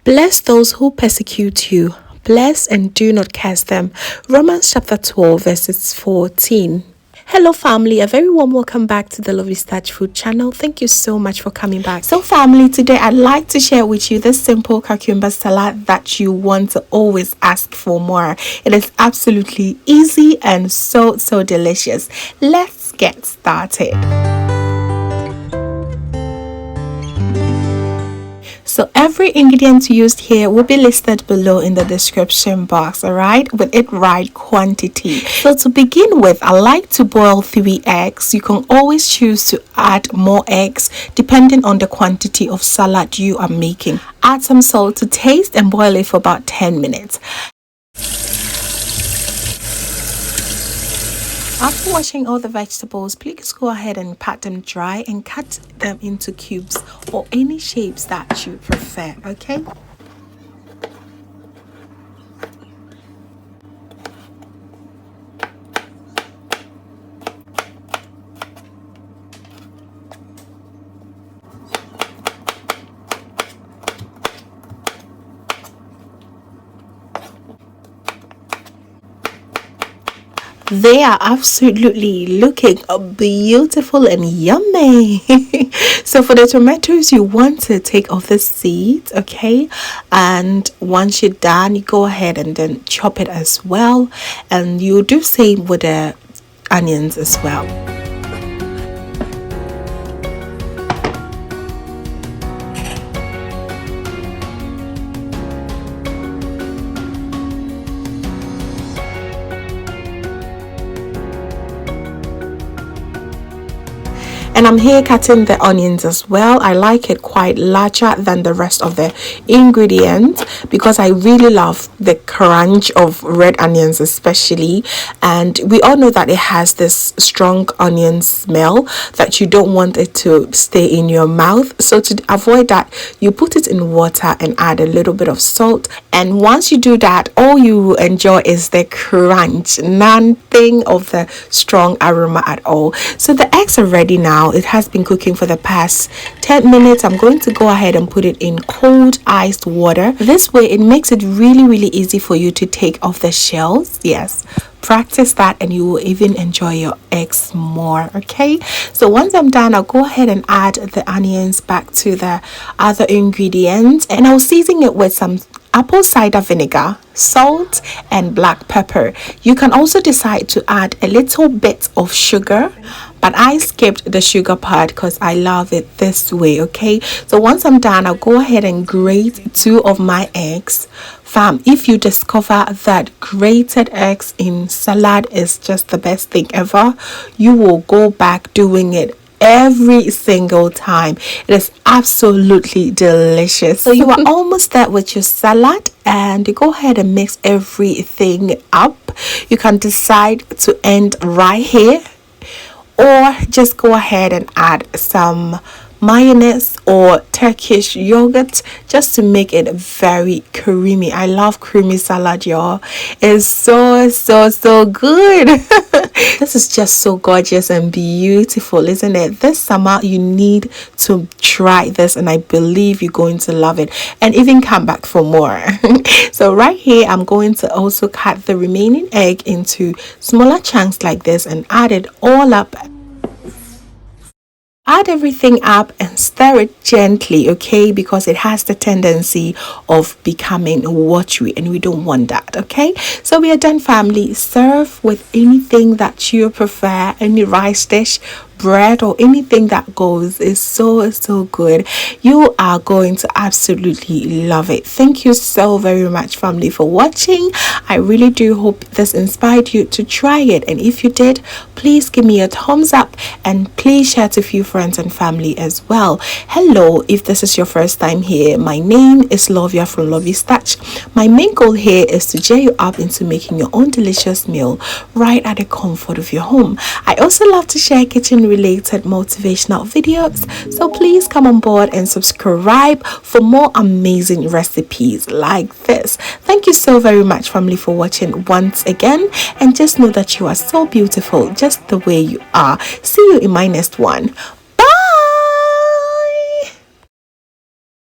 Bless those who persecute you. Bless and do not curse them. Romans chapter 12 verses 14. Hello family, a very warm welcome back to the Lovystouch food channel. Thank you so much for coming back. So family, today I'd like to share with you this simple cucumber salad that you want to always ask for more. It is absolutely easy and so delicious. Let's get started. So every ingredient used here will be listed below in the description box, alright, with it right quantity. So to begin with, I like to boil 3 eggs. You can always choose to add more eggs depending on the quantity of salad you are making. Add some salt to taste and boil it for about 10 minutes. After washing all the vegetables, please go ahead and pat them dry and cut them into cubes or any shapes that you prefer, okay? They are absolutely looking beautiful and yummy. So for the tomatoes, you want to take off the seeds, okay? And once you're done, you go ahead and then chop it as well. And you do same with the onions as well. And I'm here cutting the onions as well. I like it quite larger than the rest of the ingredients because I really love the crunch of red onions especially. And we all know that it has this strong onion smell that you don't want it to stay in your mouth. So to avoid that, you put it in water and add a little bit of salt. And once you do that, all you enjoy is the crunch, nothing of the strong aroma at all. So the eggs are ready now. It has been cooking for the past 10 minutes. I'm going to go ahead and put it in cold iced water. This way it makes it really easy for you to take off the shells. Yes, practice that and you will even enjoy your eggs more, okay? So once I'm done, I'll go ahead and add the onions back to the other ingredients, and I'll season it with some apple cider vinegar, salt and black pepper. You can also decide to add a little bit of sugar, but I skipped the sugar part because I love it this way, okay? So once I'm done, I'll go ahead and grate 2 of my eggs. Fam, if you discover that grated eggs in salad is just the best thing ever, you will go back doing it every single time. It is absolutely delicious. So you are almost there with your salad, and you go ahead and mix everything up. You can decide to end right here, or just go ahead and add some mayonnaise or Turkish yogurt just to make it very creamy. I love creamy salad, y'all. It's so good. This is just so gorgeous and beautiful, isn't it? This summer you need to try this, and I believe you're going to love it and even come back for more. So right here I'm going to also cut the remaining egg into smaller chunks like this and add it all up. Add everything up and stir it gently, okay, because it has the tendency of becoming watery and we don't want that, okay? So we are done, family. Serve with anything that you prefer, any rice dish, bread or anything that goes. Is so good. You are going to absolutely love it. Thank you so very much, family, for watching. I really do hope this inspired you to try it, and if you did, please give me a thumbs up and please share to a few friends and family as well. Hello, if this is your first time here, my name is Lovia from Lovystouch. My main goal here is to cheer you up into making your own delicious meal right at the comfort of your home. I also love to share kitchen related motivational videos, so please come on board and subscribe for more amazing recipes like this. Thank you so very much, family, for watching once again, and just know that you are so beautiful just the way you are. See you in my next one.